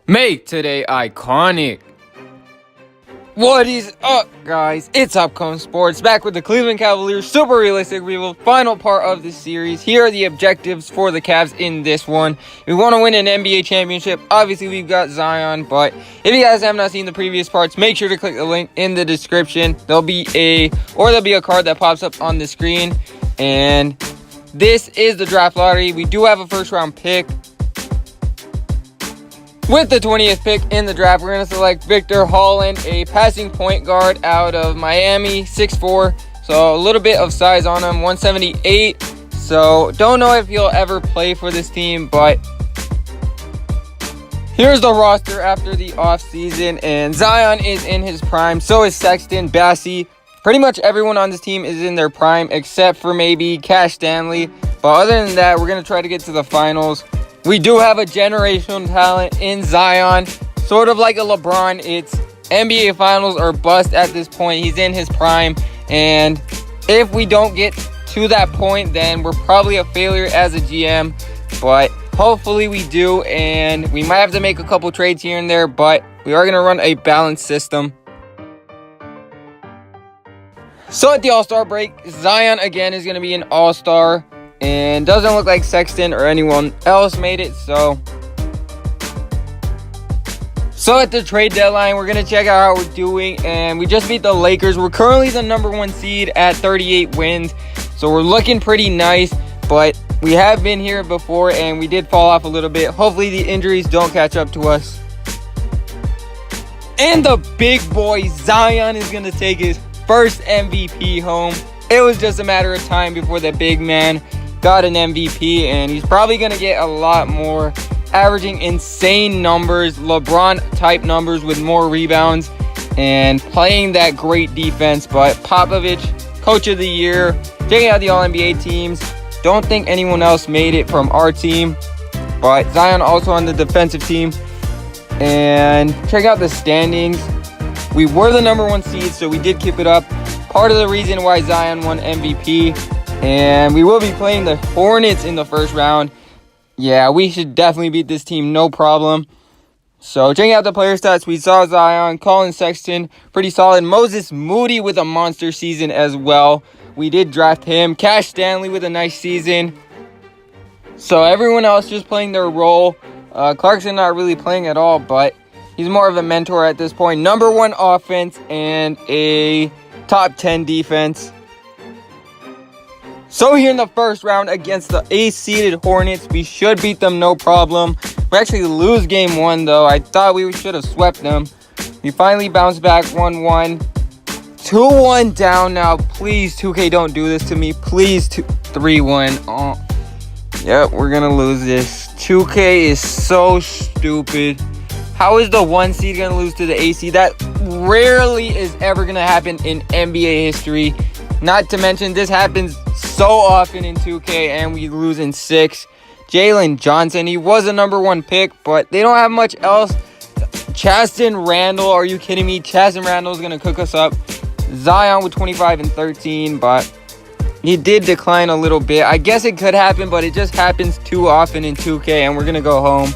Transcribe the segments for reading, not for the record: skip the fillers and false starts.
Make today iconic. What is up, guys? It's Upcoming Sports, back with the Cleveland Cavaliers super realistic review, final part of this series. Here are the objectives for the Cavs in this one. We want to win an NBA championship. Obviously, we've got Zion, but if you guys have not seen the previous parts, make sure to click the link in the description. There'll be a card that pops up on the screen, and this is the draft lottery. We do have a first round pick. With the 20th pick in the draft, we're going to select Victor Holland, a passing point guard out of Miami, 6'4", so a little bit of size on him, 178. So don't know if he'll ever play for this team, but here's the roster after the offseason, and Zion is in his prime, so is Sexton, Bassey. Pretty much everyone on this team is in their prime except for maybe Cash Stanley, but other than that, we're going to try to get to the finals. We do have a generational talent in Zion, sort of like a LeBron. It's NBA Finals or bust at this point. He's in his prime, and if we don't get to that point, then we're probably a failure as a GM, but hopefully we do, and we might have to make a couple trades here and there, but we are going to run a balanced system. So at the All-Star break, Zion again is going to be an All-Star. And doesn't look like Sexton or anyone else made it. So at the trade deadline, we're going to check out how we're doing. And we just beat the Lakers. We're currently the number 1 seed at 38 wins. So we're looking pretty nice. But we have been here before and we did fall off a little bit. Hopefully the injuries don't catch up to us. And the big boy Zion is going to take his first MVP home. It was just a matter of time before the big man got an MVP, and he's probably going to get a lot more, averaging insane numbers, LeBron-type numbers with more rebounds, and playing that great defense. But Popovich, Coach of the Year, taking out the All-NBA teams. Don't think anyone else made it from our team, but Zion also on the defensive team. And check out the standings. We were the number 1 seed, so we did keep it up. Part of the reason why Zion won MVP. And we will be playing the Hornets in the first round. Yeah, we should definitely beat this team, no problem. So checking out the player stats, we saw Zion, Colin Sexton, pretty solid. Moses Moody with a monster season as well. We did draft him. Cash Stanley with a nice season. So everyone else just playing their role. Clarkson not really playing at all, but he's more of a mentor at this point. Number 1 offense and a top 10 defense. So here in the first round against the 8th-seeded Hornets, we should beat them no problem. We actually lose game 1, though. I thought we should have swept them. We finally bounced back 1-1. 2-1 down now. Please, 2K, don't do this to me. Please, 3-1. Oh. Yep, we're going to lose this. 2K is so stupid. How is the 1 seed going to lose to the 8 seed? That rarely is ever going to happen in NBA history. Not to mention, this happens so often in 2K, and we lose in 6. Jalen Johnson, he was a number 1 pick, but they don't have much else. Chaston Randall, are you kidding me? Chaston Randall is going to cook us up. Zion with 25 and 13, but he did decline a little bit. I guess it could happen, but it just happens too often in 2K, and we're going to go home.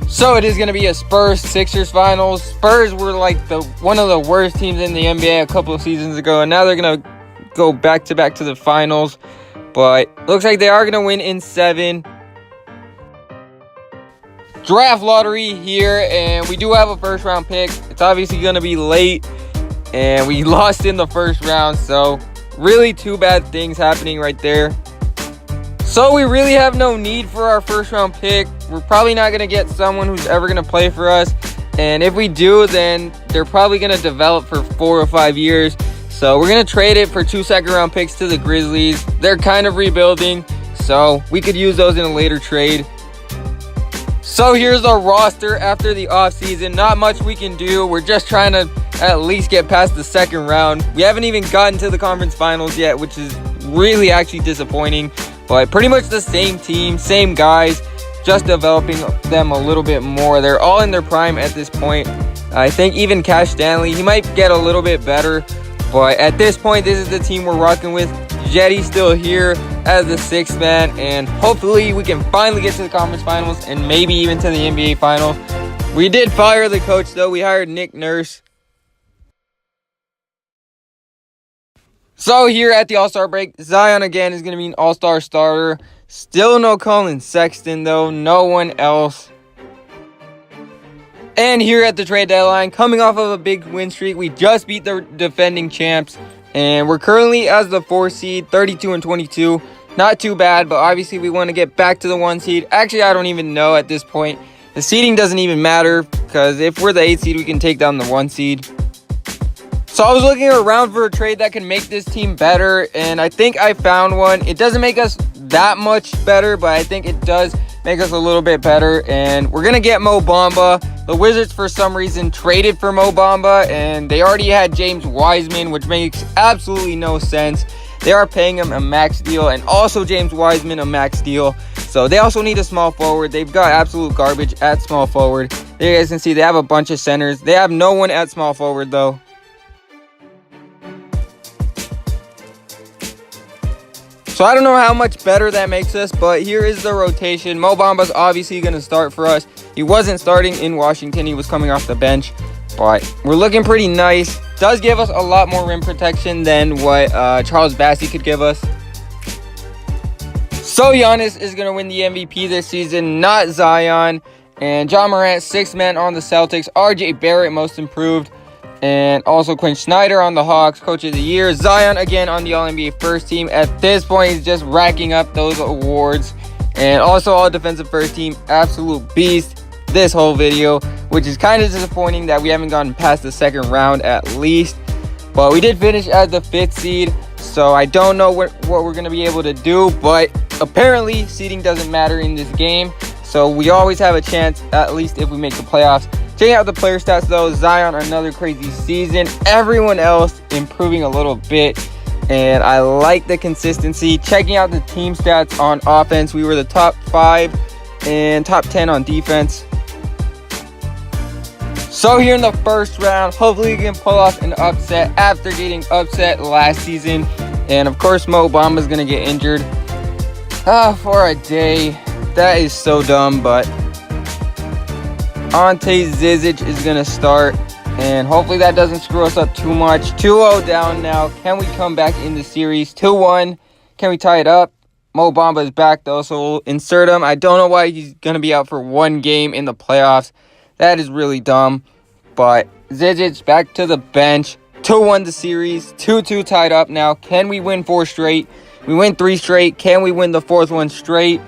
So it is going to be a Spurs-Sixers finals. Spurs were like one of the worst teams in the NBA a couple of seasons ago, and now they're going to go back-to-back to the finals. But looks like they are going to win in 7. Draft lottery here, and we do have a first-round pick. It's obviously going to be late, and we lost in the first round, so really 2 bad things happening right there. So we really have no need for our first-round pick. We're probably not going to get someone who's ever going to play for us. And if we do, then they're probably going to develop for 4 or 5 years. So we're going to trade it for 2 second-round picks to the Grizzlies. They're kind of rebuilding, so we could use those in a later trade. So here's our roster after the offseason. Not much we can do. We're just trying to at least get past the second round. We haven't even gotten to the conference finals yet, which is really actually disappointing. But pretty much the same team, same guys, just developing them a little bit more. They're all in their prime at this point. I think even Cash Stanley, he might get a little bit better. But at this point, this is the team we're rocking with. Jetty's still here as the 6th man. And hopefully we can finally get to the conference finals and maybe even to the NBA final. We did fire the coach, though. We hired Nick Nurse. So here at the All-Star break, Zion again is going to be an All-Star starter. Still no Colin Sexton, though. No one else. And here at the trade deadline, coming off of a big win streak, we just beat the defending champs. And we're currently as the 4 seed, 32-22. Not too bad, but obviously we want to get back to the 1 seed. Actually, I don't even know at this point. The seeding doesn't even matter, because if we're the 8 seed, we can take down the 1 seed. So I was looking around for a trade that can make this team better, and I think I found one. It doesn't make us that much better, but I think it does make us a little bit better, and we're going to get Mo Bamba. The Wizards, for some reason, traded for Mo Bamba, and they already had James Wiseman, which makes absolutely no sense. They are paying him a max deal, and also James Wiseman a max deal. So they also need a small forward. They've got absolute garbage at small forward. There you guys can see they have a bunch of centers. They have no one at small forward, though. So I don't know how much better that makes us, but here is the rotation. Mo Bamba's obviously going to start for us. He wasn't starting in Washington. He was coming off the bench, but we're looking pretty nice. Does give us a lot more rim protection than what Charles Bassey could give us. So Giannis is going to win the MVP this season, not Zion. And John Morant, 6th man on the Celtics. RJ Barrett, most improved. And also Quinn Snyder on the Hawks, Coach of the Year. Zion again on the All-NBA first team. At this point, he's just racking up those awards. And also All Defensive First Team, absolute beast this whole video, which is kind of disappointing that we haven't gotten past the second round at least. But we did finish as the 5th seed, so I don't know what we're going to be able to do. But apparently, seeding doesn't matter in this game. So we always have a chance, at least if we make the playoffs. Checking out the player stats, though, Zion, another crazy season. Everyone else improving a little bit, and I like the consistency. Checking out the team stats on offense, we were the top 5 and top 10 on defense. So here in the first round, hopefully we can pull off an upset after getting upset last season. And of course, Mo Bamba is going to get injured for a day. That is so dumb, but Ante Zizic is going to start, and hopefully that doesn't screw us up too much. 2-0 down now. Can we come back in the series? 2-1. Can we tie it up? Mo Bamba is back, though, so we'll insert him. I don't know why he's going to be out for 1 game in the playoffs. That is really dumb. But Zizic back to the bench. 2-1 the series. 2-2 tied up now. Can we win 4 straight? We win 3 straight. Can we win the 4th one straight?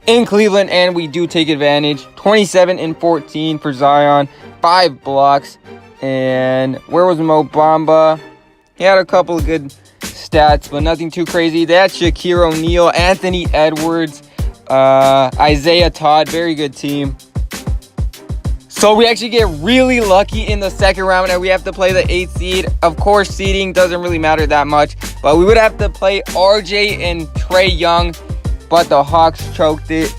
In Cleveland, and we do take advantage. 27-14 for Zion, 5 blocks. And where was Mo Bamba? He had a couple of good stats, but nothing too crazy. They had Shaquille O'Neal, Anthony Edwards, Isaiah Todd, very good team. So we actually get really lucky in the second round, and we have to play the 8th seed. Of course, seeding doesn't really matter that much, but we would have to play RJ and Trae Young. But the Hawks choked it,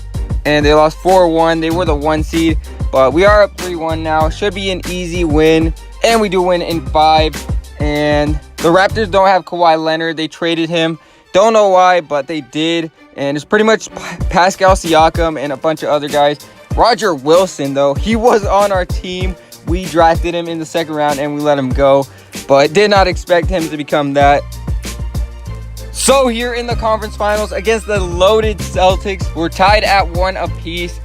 and they lost 4-1. They were the 1 seed, but we are up 3-1 now. Should be an easy win, and we do win in 5. And the Raptors don't have Kawhi Leonard. They traded him. Don't know why, but they did. And it's pretty much Pascal Siakam and a bunch of other guys. Roger Wilson, though, he was on our team. We drafted him in the second round, and we let him go, but did not expect him to become that. So here in the conference finals against the loaded Celtics, we're tied at 1 apiece.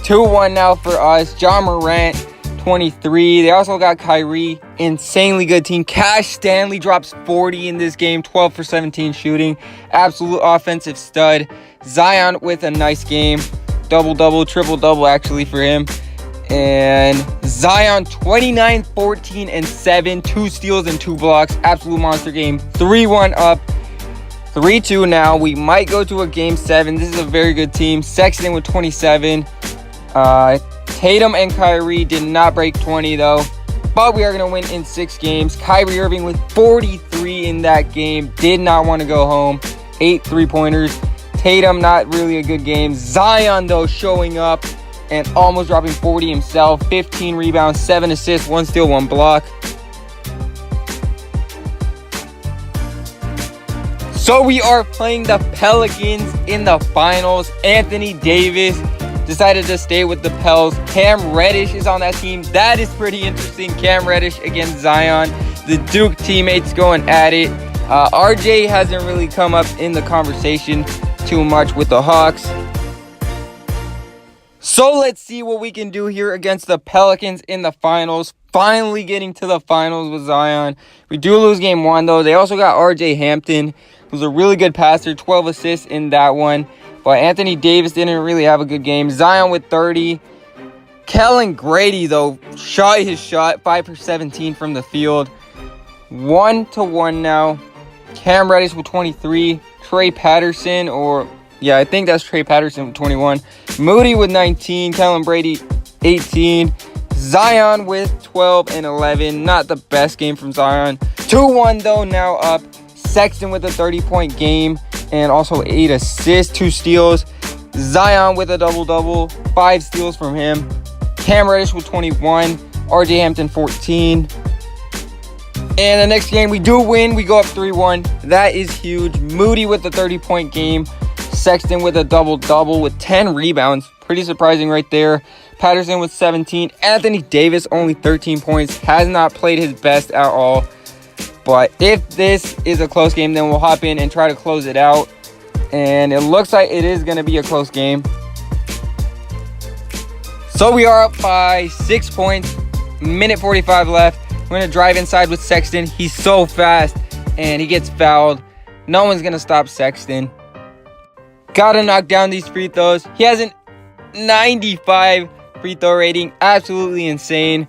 2-1 now for us. John Morant, 23. They also got Kyrie, insanely good team. Cash Stanley drops 40 in this game, 12 for 17 shooting. Absolute offensive stud. Zion with a nice game. Double-double, triple-double actually for him. And Zion, 29, 14, and 7. 2 steals and 2 blocks. Absolute monster game. 3-1 up. 3-2 now. We might go to a game 7. This is a very good team. Sexton with 27. Tatum and Kyrie did not break 20 though. But we are going to win in 6 games. Kyrie Irving with 43 in that game. Did not want to go home. 8 3-pointers. Tatum, not really a good game. Zion though showing up and almost dropping 40 himself. 15 rebounds, 7 assists, 1 steal, 1 block. So we are playing the Pelicans in the finals. Anthony Davis decided to stay with the Pels. Cam Reddish is on that team. That is pretty interesting. Cam Reddish against Zion. The Duke teammates going at it. RJ hasn't really come up in the conversation too much with the Hawks. So let's see what we can do here against the Pelicans in the finals. Finally getting to the finals with Zion. We do lose game 1 though. They also got RJ Hampton, who's a really good passer, 12 assists in that one. But Anthony Davis didn't really have a good game. Zion with 30. Kellen Grady though shot his shot, 5 for 17 from the field. 1-1 now. Cam Reddish with 23. Trey Patterson, I think that's Trey Patterson with 21. Moody with 19. Kellen Brady, 18. Zion with 12 and 11. Not the best game from Zion. 2-1 though, now up. Sexton with a 30-point game and also 8 assists, 2 steals. Zion with a double-double, 5 steals from him. Cam Reddish with 21. RJ Hampton, 14. And the next game, we do win. We go up 3-1. That is huge. Moody with a 30-point game. Sexton with a double-double with 10 rebounds. Pretty surprising right there. Patterson with 17. Anthony Davis, only 13 points. Has not played his best at all. But if this is a close game, then we'll hop in and try to close it out. And it looks like it is going to be a close game. So we are up by 6 points. Minute 45 left. We're going to drive inside with Sexton. He's so fast, and he gets fouled. No one's going to stop Sexton. Got to knock down these free throws. He has a 95 free throw rating. Absolutely insane.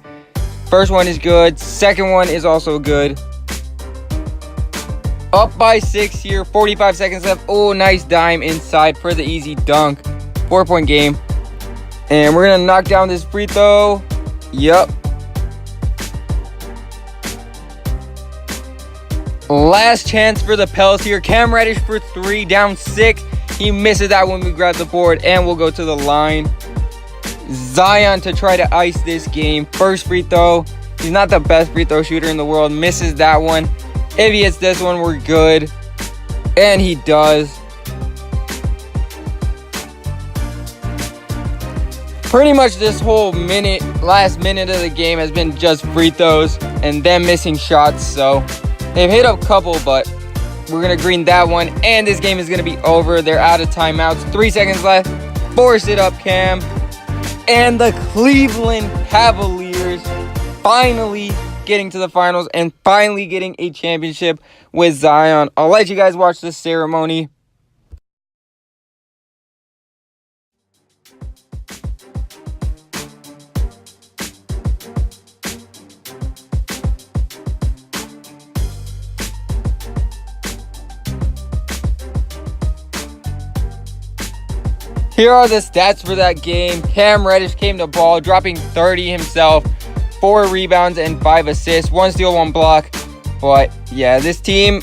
First one is good. Second one is also good. Up by 6 here. 45 seconds left. Oh, nice dime inside for the easy dunk. 4-point game. And we're going to knock down this free throw. Yup. Last chance for the Pels here. Cam Reddish for 3, down 6. He misses that when we grab the board, and we'll go to the line. Zion to try to ice this game. First free throw. He's not the best free throw shooter in the world. Misses that one. If he hits this one, we're good. And he does. Pretty much this whole last minute of the game has been just free throws and them missing shots, so they've hit a couple, but we're going to green that one. And this game is going to be over. They're out of timeouts. 3 seconds left. Force it up, Cam. And the Cleveland Cavaliers finally getting to the finals and finally getting a championship with Zion. I'll let you guys watch the ceremony. Here are the stats for that game. Cam Reddish came to ball, dropping 30 himself, 4 rebounds and 5 assists, 1 steal, 1 block. But yeah, this team,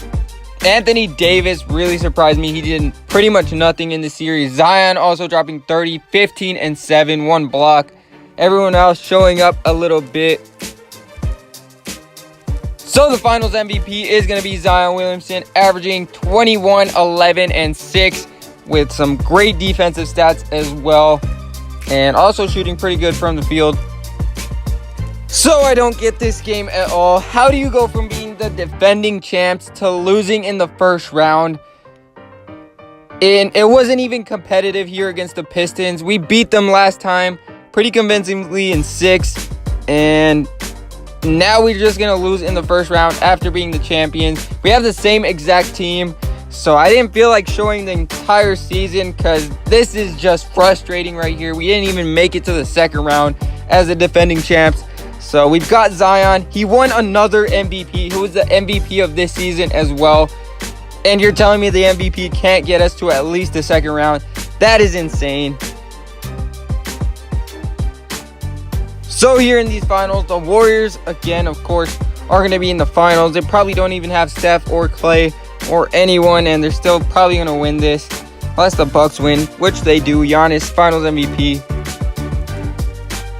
Anthony Davis really surprised me. He did pretty much nothing in the series. Zion also dropping 30, 15 and 7, 1 block. Everyone else showing up a little bit. So the finals MVP is going to be Zion Williamson, averaging 21, 11 and 6. With some great defensive stats as well. And also shooting pretty good from the field. So I don't get this game at all. How do you go from being the defending champs to losing in the first round? And it wasn't even competitive here against the Pistons. We beat them last time pretty convincingly in 6. And now we're just going to lose in the first round after being the champions. We have the same exact team. So I didn't feel like showing the entire season because this is just frustrating right here. We didn't even make it to the second round as the defending champs. So we've got Zion. He won another MVP. He was the MVP of this season as well. And you're telling me the MVP can't get us to at least the second round? That is insane. So here in these finals, the Warriors, again, of course, are going to be in the finals. They probably don't even have Steph or Clay or anyone, and they're still probably going to win this unless the Bucks win, which they do. Giannis, finals MVP.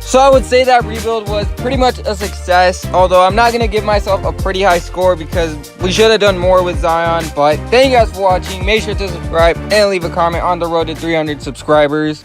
So I would say that rebuild was pretty much a success, although I'm not going to give myself a pretty high score because we should have done more with Zion. But thank you guys for watching. Make sure to subscribe and leave a comment on the road to 300 subscribers.